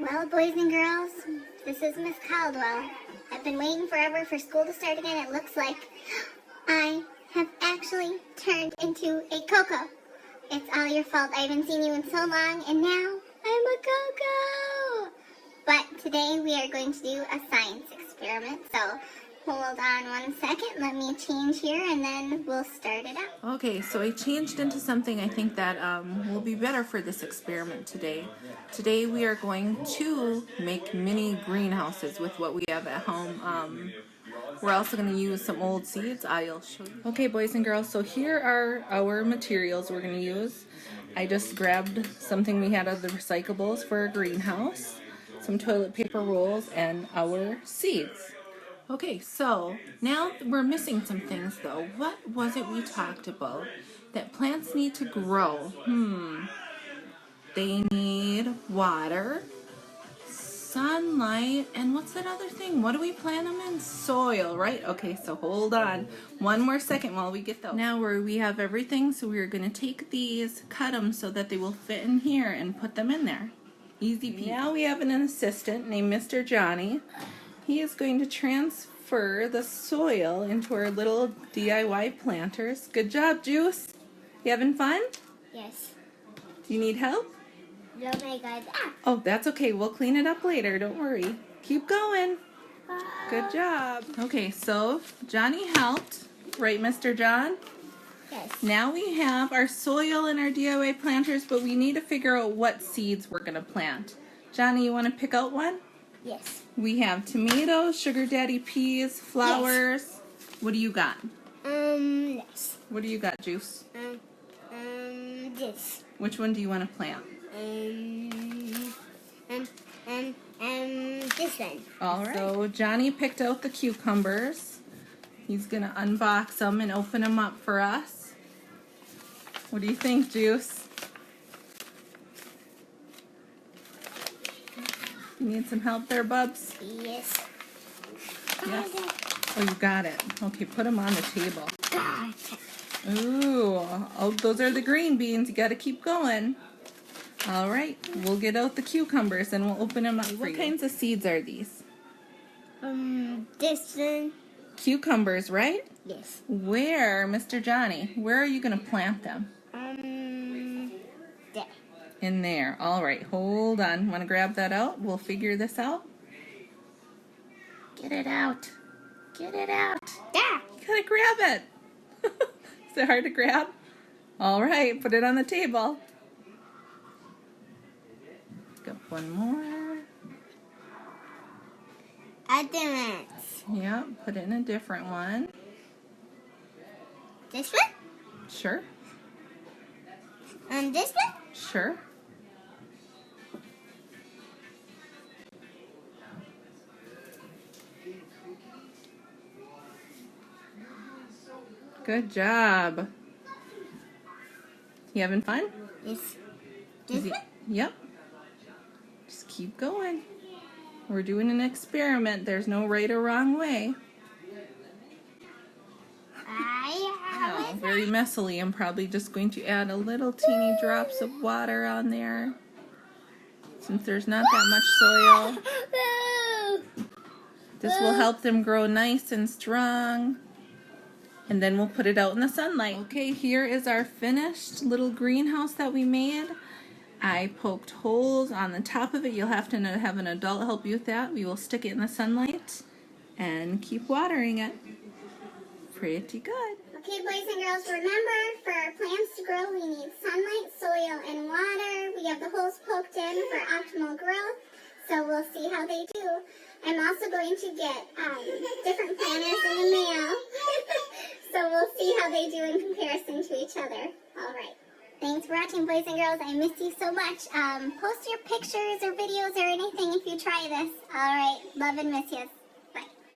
Well, boys and girls, this is Miss Caldwell. I've been waiting forever for school to start again. It looks like I have actually turned into a Coco. It's all your fault. I haven't seen you in so long, and now I'm a Coco. But today we are going to do a science experiment, so hold on 1 second. Let me change here, and then we'll start it out. Okay, so I changed into something I think that will be better for this experiment today. Today we are going to make mini greenhouses with what we have at home. We're also going to use some old seeds. I'll show you. Okay, boys and girls, so here are our materials we're going to use. I just grabbed something we had out of the recyclables for a greenhouse, some toilet paper rolls, and our seeds. Okay, so now we're missing some things though. What was it we talked about that plants need to grow? They need water, sunlight, and what's that other thing? What do we plant them in? Soil, right? Okay, so hold on 1 more second while we get those. Now we have everything, so we're going to take these, cut them so that they will fit in here and put them in there. Easy peasy. Now we have an assistant named Mr. Johnny. He is going to transfer the soil into our little DIY planters. Good job, Juice. You having fun? Yes. Do you need help? Oh my God. Oh, that's okay. We'll clean it up later. Don't worry. Keep going. Good job. Okay, so Johnny helped, right, Mr. John? Yes. Now we have our soil and our DIY planters, but we need to figure out what seeds we're going to plant. Johnny, you want to pick out one? Yes. We have tomatoes, sugar daddy peas, flowers. Yes. What do you got? Yes. What do you got, Juice? This. Which one do you want to plant? This one. All right. So Johnny picked out the cucumbers. He's going to unbox them and open them up for us. What do you think, Juice? You need some help there, Bubs? Yes. Yes. Oh, you got it. Okay, put them on the table. Got it. Ooh, oh, those are the green beans. You got to keep going. All right, we'll get out the cucumbers and we'll open them up for you. What kinds of seeds are these? This one. Cucumbers, right? Yes. Where, Mr. Johnny? Where are you going to plant them? There. In there. All right, hold on. Want to grab that out? We'll figure this out. Get it out. Get it out. There. You gotta grab it. Is it hard to grab? All right, put it on the table. Got one more. Other ones. Yeah, put it in a different one. This one? Sure. This one? Sure. Good job. You having fun? Yes. This one? Yep. Just keep going. We're doing an experiment. There's no right or wrong way. Very messily. I'm probably just going to add a little teeny drops of water on there. Since there's not that much soil. This will help them grow nice and strong. And then we'll put it out in the sunlight. Okay, here is our finished little greenhouse that we made. I poked holes on the top of it. You'll have to have an adult help you with that. We will stick it in the sunlight and keep watering it. Pretty good. Okay, boys and girls, remember, for our plants to grow, we need sunlight, soil, and water. We have the holes poked in for optimal growth, so we'll see how they do. I'm also going to get different planters in the mail, so we'll see how they do in comparison to each other. All right. Thanks for watching, boys and girls. I miss you so much. Post your pictures or videos or anything if you try this. All right. Love and miss you.